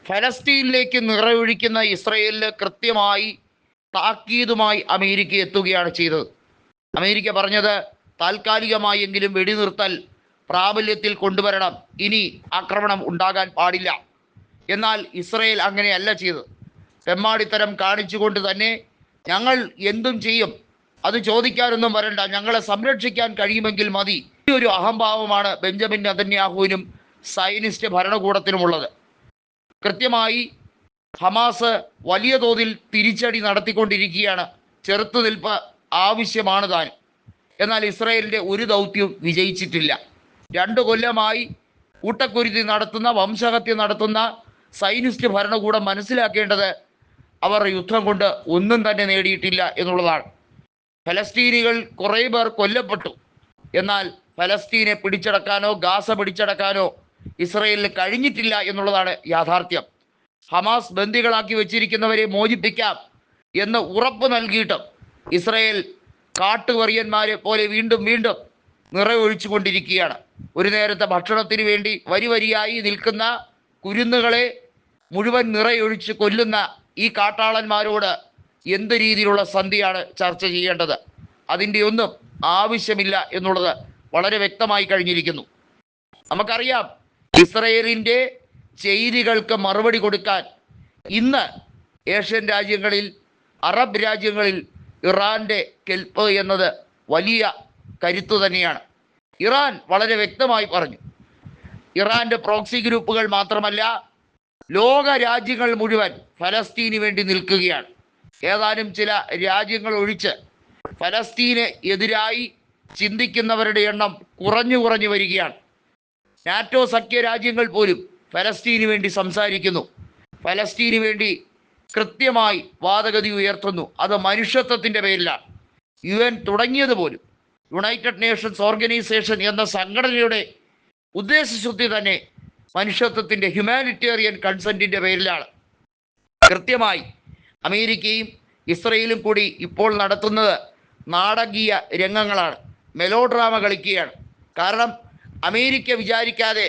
ഫലസ്തീനിലേക്ക് നിറയൊഴിക്കുന്ന ഇസ്രയേലിന് കൃത്യമായി താക്കീതുമായി അമേരിക്ക എത്തുകയാണ് ചെയ്തത്. അമേരിക്ക പറഞ്ഞത് താൽക്കാലികമായെങ്കിലും വെടിനിർത്തൽ പ്രാബല്യത്തിൽ കൊണ്ടുവരണം, ഇനി ആക്രമണം ഉണ്ടാകാൻ പാടില്ല. എന്നാൽ ഇസ്രയേൽ അങ്ങനെയല്ല ചെയ്തത്. തെമ്മാടിത്തരം കാണിച്ചുകൊണ്ട് തന്നെ ഞങ്ങൾ എന്തും ചെയ്യും, അത് ചോദിക്കാനൊന്നും വരണ്ട, ഞങ്ങളെ സംരക്ഷിക്കാൻ കഴിയുമെങ്കിൽ മതി. ഈ ഒരു അഹംഭാവമാണ് ബെഞ്ചമിൻ നെതന്യാഹുവിനും സയനിസ്റ്റ് ഭരണകൂടത്തിനുമുള്ളത്. കൃത്യമായി ഹമാസ് വലിയ തോതിൽ തിരിച്ചടി നടത്തിക്കൊണ്ടിരിക്കുകയാണ്. ചെറുത്തുനിൽപ്പ് ആവശ്യമാണ് താൻ. എന്നാൽ ഇസ്രയേലിൻ്റെ ഒരു ദൗത്യവും വിജയിച്ചിട്ടില്ല. 2 കൊല്ലമായി കൂട്ടക്കുരുതി നടത്തുന്ന, വംശഹത്യ നടത്തുന്ന സൈനിസ്റ്റ് ഭരണകൂടം മനസ്സിലാക്കേണ്ടത് അവർ യുദ്ധം കൊണ്ട് ഒന്നും തന്നെ നേടിയിട്ടില്ല എന്നുള്ളതാണ്. ഫലസ്തീനികൾ കുറേ പേർ കൊല്ലപ്പെട്ടു. എന്നാൽ ഫലസ്തീനെ പിടിച്ചടക്കാനോ ഗാസ പിടിച്ചടക്കാനോ ഇസ്രയേലിന് കഴിഞ്ഞിട്ടില്ല എന്നുള്ളതാണ് യാഥാർത്ഥ്യം. ഹമാസ് ബന്ദികളാക്കി വെച്ചിരിക്കുന്നവരെ മോചിപ്പിക്കാം എന്ന് ഉറപ്പ് നൽകിയിട്ടും ഇസ്രയേൽ കാട്ടുവറിയന്മാരെ പോലെ വീണ്ടും വീണ്ടും നിറയൊഴിച്ചു കൊണ്ടിരിക്കുകയാണ്. ഒരു നേരത്തെ ഭക്ഷണത്തിന് വേണ്ടി വരിയായി നിൽക്കുന്ന കുരുന്നുകളെ മുഴുവൻ നിറയൊഴിച്ച് കൊല്ലുന്ന ഈ കാട്ടാളന്മാരോട് എന്ത് രീതിയിലുള്ള സന്ധിയാണ് ചർച്ച ചെയ്യേണ്ടത്? അതിൻ്റെ ഒന്നും ആവശ്യമില്ല എന്നുള്ളത് വളരെ വ്യക്തമായി കഴിഞ്ഞിരിക്കുന്നു. നമുക്കറിയാം, ഇസ്രയേലിൻ്റെ ചെയ്തികൾക്ക് മറുപടി കൊടുക്കാൻ ഇന്ന് ഏഷ്യൻ രാജ്യങ്ങളിൽ, അറബ് രാജ്യങ്ങളിൽ ഇറാൻ്റെ കെൽപ്പ് എന്നത് വലിയ കരുത്തു തന്നെയാണ്. ഇറാൻ വളരെ വ്യക്തമായി പറഞ്ഞു, ഇറാൻ്റെ പ്രോക്സി ഗ്രൂപ്പുകൾ മാത്രമല്ല, ലോക രാജ്യങ്ങൾ മുഴുവൻ ഫലസ്തീന് വേണ്ടി നിൽക്കുകയാണ്. ഏതാനും ചില രാജ്യങ്ങൾ ഒഴിച്ച് ഫലസ്തീന് എതിരായി ചിന്തിക്കുന്നവരുടെ എണ്ണം കുറഞ്ഞു വരികയാണ്. നാറ്റോ സഖ്യ രാജ്യങ്ങൾ പോലും ഫലസ്തീന് വേണ്ടി സംസാരിക്കുന്നു, ഫലസ്തീന് വേണ്ടി കൃത്യമായി വാദഗതി ഉയർത്തുന്നു. അത് മനുഷ്യത്വത്തിൻ്റെ പേരിലാണ്. UN തുടങ്ങിയതുപോലും, യുണൈറ്റഡ് നേഷൻസ് ഓർഗനൈസേഷൻ എന്ന സംഘടനയുടെ ഉദ്ദേശശുദ്ധി തന്നെ മനുഷ്യത്വത്തിൻ്റെ, ഹ്യൂമാനിറ്റേറിയൻ കൺസെൻറ്റിൻ്റെ പേരിലാണ്. കൃത്യമായി അമേരിക്കയും ഇസ്രയേലും കൂടി ഇപ്പോൾ നടത്തുന്നത് നാടകീയ രംഗങ്ങളാണ്, മെലോ ഡ്രാമ കളിക്കുകയാണ്. കാരണം അമേരിക്ക വിചാരിക്കാതെ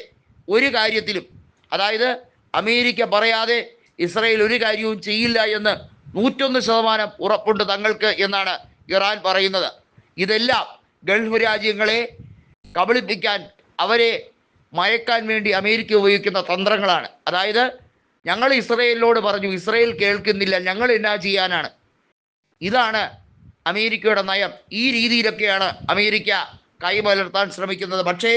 ഒരു കാര്യത്തിലും, അതായത് അമേരിക്ക പറയാതെ ഇസ്രയേൽ ഒരു കാര്യവും ചെയ്യില്ല എന്ന് 101% ഉറപ്പുണ്ട് തങ്ങൾക്ക് എന്നാണ് ഇറാൻ പറയുന്നത്. ഇതെല്ലാം ഗൾഫ് രാജ്യങ്ങളെ കബളിപ്പിക്കാൻ, അവരെ മയക്കാൻ വേണ്ടി അമേരിക്ക ഉപയോഗിക്കുന്ന തന്ത്രങ്ങളാണ്. അതായത് ഞങ്ങൾ ഇസ്രയേലിനോട് പറഞ്ഞു, ഇസ്രയേൽ കേൾക്കുന്നില്ല, ഞങ്ങൾ എന്നാ ചെയ്യാനാണ്? ഇതാണ് അമേരിക്കയുടെ നയം. ഈ രീതിയിലൊക്കെയാണ് അമേരിക്ക കൈമലർത്താൻ ശ്രമിക്കുന്നത്. പക്ഷേ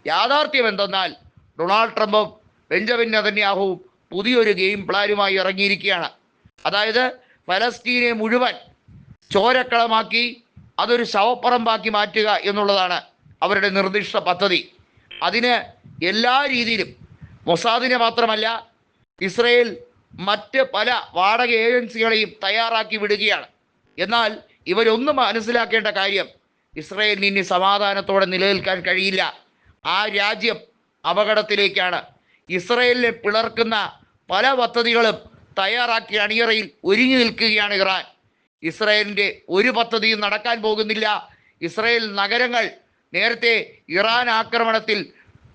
യാഥാർത്ഥ്യം എന്തെന്നാൽ, ഡൊണാൾഡ് ട്രംപും ബെഞ്ചമിൻ നെതന്യാഹുവും പുതിയൊരു ഗെയിം പ്ലാനുമായി ഇറങ്ങിയിരിക്കുകയാണ്. അതായത് ഫലസ്തീനെ മുഴുവൻ ചോരക്കളമാക്കി അതൊരു ശവപ്പറമ്പാക്കി മാറ്റുക എന്നുള്ളതാണ് അവരുടെ നിർദ്ദിഷ്ട പദ്ധതി. അതിന് എല്ലാ രീതിയിലും മൊസാദിനെ മാത്രമല്ല, ഇസ്രയേൽ മറ്റ് പല വാടക ഏജൻസികളെയും തയ്യാറാക്കി വിടുകയാണ്. എന്നാൽ ഇവരൊന്നും മനസ്സിലാക്കേണ്ട കാര്യം, ഇസ്രയേലിന് ഇനി സമാധാനത്തോടെ നിലനിൽക്കാൻ കഴിയില്ല. ആ രാജ്യം അപകടത്തിലേക്കാണ്. ഇസ്രയേലിനെ പിളർക്കുന്ന പല പദ്ധതികളും തയ്യാറാക്കി അണിയറയിൽ ഒരുങ്ങി നിൽക്കുകയാണ് ഇറാൻ. ഇസ്രയേലിൻ്റെ ഒരു പദ്ധതിയും നടക്കാൻ പോകുന്നില്ല. ഇസ്രയേൽ നഗരങ്ങൾ നേരത്തെ ഇറാൻ ആക്രമണത്തിൽ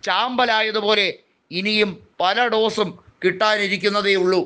ചാമ്പലായതുപോലെ ഇനിയും പല ഡോസും കിട്ടാനിരിക്കുന്നതേ ഉള്ളൂ.